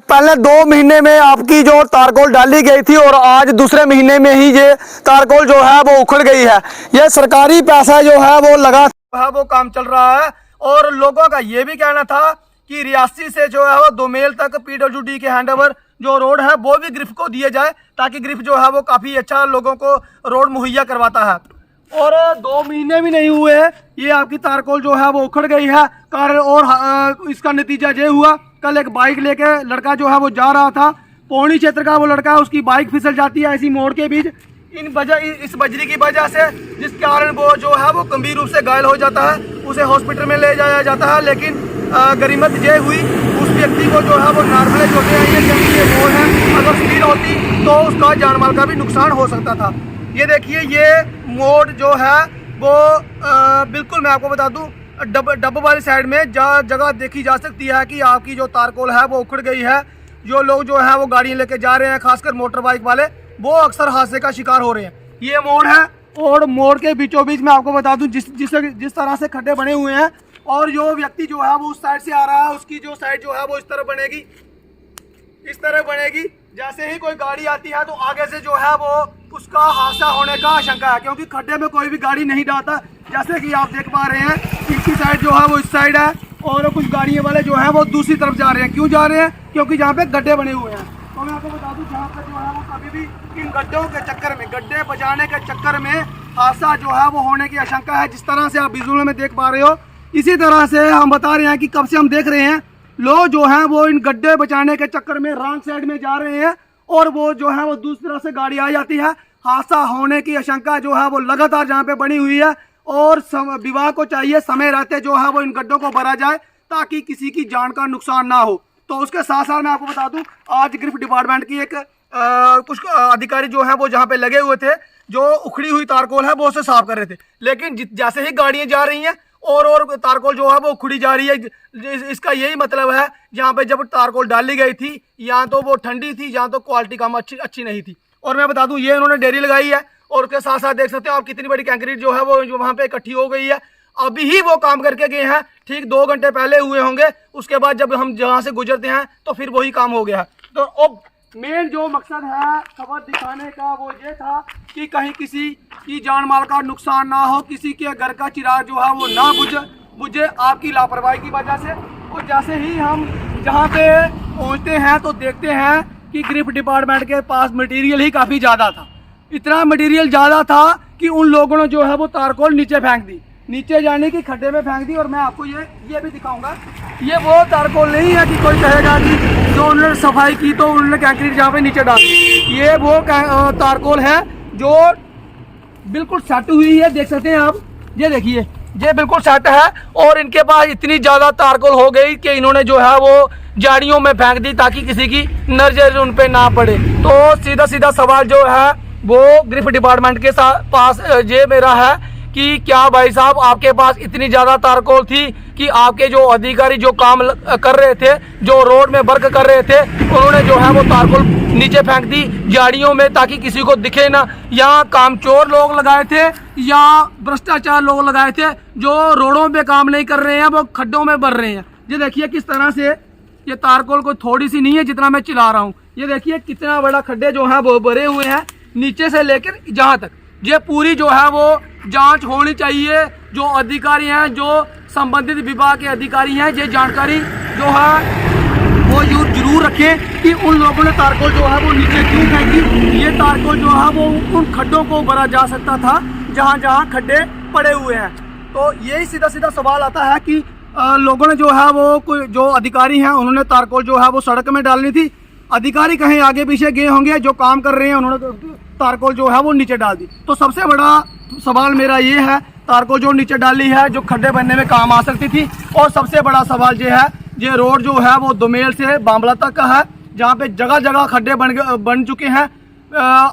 पहले 2 महीने में आपकी जो तारकोल डाली गई थी और आज दूसरे महीने में ही ये तारकोल जो है वो उखड़ गई है। ये सरकारी पैसा जो है वो लगा है, वो काम चल रहा है। और लोगों का ये भी कहना था कि रियासी से जो है वो दोमेल तक पीडब्ल्यूडी के हैंडओवर जो रोड है वो भी ग्रिफ को दिए जाए, ताकि ग्रिफ जो है वो काफ़ी अच्छा लोगों को रोड मुहैया करवाता है। और 2 महीने भी नहीं हुए हैं, ये आपकी तारकोल जो है वो उखड़ गई है। कारण और इसका नतीजा ये हुआ, कल एक बाइक लेके लड़का जो है वो जा रहा था, पौड़ी क्षेत्र का वो लड़का है, उसकी बाइक फिसल जाती है ऐसी मोड़ के बीच। इस बजरी की वजह से जिस कारण वो जो है वो गंभीर रूप से घायल हो जाता है, उसे हॉस्पिटल में ले जाया जाता है। लेकिन गरीमत ये हुई उस व्यक्ति को जो है वो नॉर्मलाइज होते हैं, क्योंकि ये मोड़ है, अगर स्पीड होती तो उसका जान माल का भी नुकसान हो सकता था। ये देखिए, ये मोड़ जो है वो बिल्कुल मैं आपको बता दूं डब वाली साइड में जगह देखी जा सकती है कि आपकी जो तारकोल है वो उखड़ गई है। जो लोग जो है वो गाड़ियाँ लेके जा रहे हैं, खासकर मोटर बाइक वाले, वो अक्सर हादसे का शिकार हो रहे हैं। ये मोड़ है और मोड़ के बीचों बीच मैं आपको बता दूं जिस तरह से खड्डे बने हुए हैं, और जो व्यक्ति जो है वो उस साइड से आ रहा है, उसकी जो साइड जो है वो इस तरह बनेगी, इस तरह बनेगी। जैसे ही कोई गाड़ी आती है तो आगे से जो है वो उसका हादसा होने का आशंका है, क्योंकि खड्डे में कोई भी गाड़ी नहीं डालता। जैसे कि आप देख पा रहे हैं, इसकी साइड जो है वो इस साइड है और कुछ गाड़ियों वाले जो है वो दूसरी तरफ जा रहे हैं। क्यों जा रहे हैं? क्योंकि जहाँ पे गड्ढे बने हुए हैं। तो मैं आपको बता दूं, जहाँ पर जो है वो कभी भी इन गड्ढों के चक्कर में, गड्ढे बचाने के चक्कर में हादसा जो है वो होने की आशंका है। जिस तरह से आप विजुअल में देख पा रहे हो, इसी तरह से हम बता रहे हैं कि कब से हम देख रहे हैं लोग जो हैं वो इन गड्ढे बचाने के चक्कर में रॉन्ग साइड में जा रहे हैं, और वो जो है वो दूसरी तरह से गाड़ी आ जाती है। हादसा होने की आशंका जो है वो लगातार जहाँ पे बनी हुई है, और विभाग को चाहिए समय रहते जो है वो इन गड्ढों को भरा जाए, ताकि किसी की जान का नुकसान ना हो। तो उसके साथ साथ मैं आपको बता दूं, आज ग्रिफ डिपार्टमेंट की एक कुछ अधिकारी जो है वो जहाँ पे लगे हुए थे, जो उखड़ी हुई तारकोल है वो उसे साफ कर रहे थे। लेकिन जैसे ही गाड़ियाँ जा रही हैं और तारकोल जो है वो उखड़ी जा रही है। इसका यही मतलब है, जहाँ पे जब तारकोल डाली गई थी या तो वो ठंडी थी या तो क्वालिटी कम अच्छी नहीं थी। और मैं बता दूं, ये इन्होंने डेयरी लगाई है, और उसके साथ साथ देख सकते हो आप कितनी बड़ी कंक्रीट जो है वो जो वहाँ पे इकट्ठी हो गई है। अभी ही वो काम करके गए हैं, ठीक 2 घंटे पहले हुए होंगे। उसके बाद जब हम जहाँ से गुजरते हैं तो फिर वही काम हो गया। तो अब मेन जो मकसद है खबर दिखाने का वो ये था कि कहीं किसी की जान माल का नुकसान ना हो, किसी के घर का चिराग जो है वो ना बुझे आपकी लापरवाही की वजह से। और जैसे ही हम जहाँ पे पहुँचते हैं तो देखते हैं कि ग्रिफ डिपार्टमेंट के पास मटेरियल ही काफ़ी ज़्यादा था। इतना मटेरियल ज़्यादा था कि उन लोगों ने जो है वो तारकोल नीचे फेंक दी, नीचे जाने की खड्डे में फेंक दी। और मैं आपको ये भी दिखाऊंगा, ये वो तारकोल नहीं है कि कोई कहेगा कि जो उन्होंने सफाई की तो उन्होंने कंक्रीट जहाँ पे नीचे डाल दी। ये वो तारकोल है जो बिल्कुल सेट हुई है, देख सकते हैं आप। ये देखिए, ये बिल्कुल सेट है, और इनके पास इतनी ज़्यादा तारकोल हो गई कि इन्होंने जो है वो झाड़ियों में फेंक दी, ताकि किसी की नजर उन पे ना पड़े। तो सीधा सवाल जो है वो ग्रिफ डिपार्टमेंट के पास ये मेरा है कि क्या भाई साहब आपके पास इतनी ज़्यादा तारकोल थी कि आपके जो अधिकारी जो काम कर रहे थे, जो रोड में वर्क कर रहे थे, उन्होंने जो है वो तारकोल नीचे फेंक दी झाड़ियों में, ताकि किसी को दिखे ना। या कामचोर लोग लगाए थे या भ्रष्टाचार लोग लगाए थे, जो रोडों पे काम नहीं कर रहे हैं, वो खड्डों में भर रहे हैं। ये देखिए किस तरह से ये तारकोल कोई थोड़ी सी नहीं है जितना मैं चिल्ला रहा हूँ। ये देखिए कितना बड़ा खड्डे जो है वो भरे हुए हैं, नीचे से लेकर जहाँ तक। ये पूरी जो है वो जांच होनी चाहिए। जो अधिकारी हैं, जो संबंधित विभाग के अधिकारी हैं, ये जानकारी जो है वो जरूर रखें कि उन लोगों ने तारकोल जो है वो नीचे क्यों फेंकी। ये तारकोल जो है वो उन खड्डों को भरा जा सकता था जहाँ जहाँ खड्डे पड़े हुए हैं। तो यही सीधा सवाल आता है कि लोगों ने जो है वो कोई जो अधिकारी हैं उन्होंने तारकोल जो है वो सड़क में डालनी थी। अधिकारी कहीं आगे पीछे गए होंगे, जो काम कर रहे हैं उन्होंने तारकोल जो है वो नीचे डाल दी। तो सबसे बड़ा सवाल मेरा ये है, तारकोल जो नीचे डाली है जो खड्डे बनने में काम आ सकती थी। और सबसे बड़ा सवाल ये है, ये रोड जो है वो दोमेल से बांबला तक का है, जहाँ पे जगह जगह खड्डे बन चुके हैं।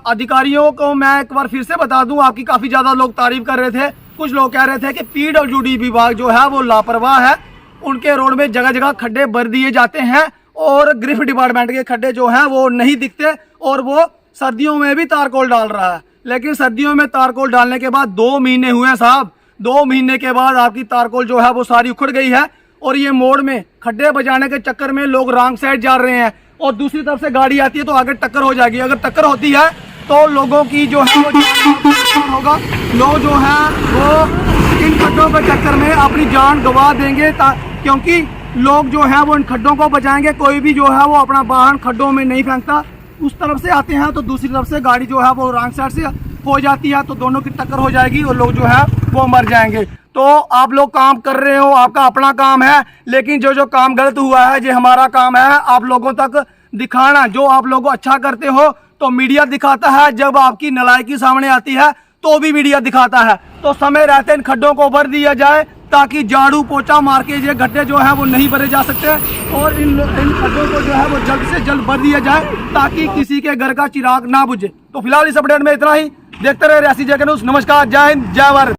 अधिकारियों को मैं एक बार फिर से बता दूं, आपकी काफ़ी ज़्यादा लोग तारीफ कर रहे थे। कुछ लोग कह रहे थे कि पीडब्ल्यूडी विभाग जो है वो लापरवाह है, उनके रोड में जगह जगह खड्डे भर दिए जाते हैं, और ग्रिफ डिपार्टमेंट के खड्डे जो हैं वो नहीं दिखते, और वो सर्दियों में भी तारकोल डाल रहा है। लेकिन सर्दियों में तारकोल डालने के बाद 2 महीने हुए हैं साहब, 2 महीने के बाद आपकी तारकोल जो है वो सारी उखड़ गई है। और ये मोड़ में खड्डे बजाने के चक्कर में लोग रॉन्ग साइड जा रहे हैं, और दूसरी तरफ से गाड़ी आती है तो आगे टक्कर हो जाएगी। अगर टक्कर होती है तो लोगों की जो है वो नुकसान होगा। लोग जो है वो इन खड्डों के चक्कर में अपनी जान गंवा देंगे, क्योंकि लोग जो है वो इन खड्डों को बचाएंगे। कोई भी जो है वो अपना वाहन खड्डों में नहीं फेंकता। उस तरफ से आते हैं तो दूसरी तरफ से गाड़ी जो है वो रॉन्ग साइड से हो जाती है, तो दोनों की टक्कर हो जाएगी और लोग जो है वो मर जाएंगे। तो आप लोग काम कर रहे हो, आपका अपना काम है, लेकिन जो जो काम गलत हुआ है ये हमारा काम है आप लोगों तक दिखाना। जो आप लोग अच्छा करते हो तो मीडिया दिखाता है, जब आपकी नालायकी सामने आती है तो भी मीडिया दिखाता है। तो समय रहते इन खड्डों को भर दिया जाए ताकि झाड़ू पोछा मार के ये गड्ढे जो है वो नहीं भरे जा सकते, और इन खड्डों को जो है वो जल्द से जल्द भर दिया जाए ताकि किसी के घर का चिराग ना बुझे। तो फिलहाल इस अपडेट में इतना ही। देखते रहे रियासी जगह न्यूज़। नमस्कार, जय हिंद, जय भारत।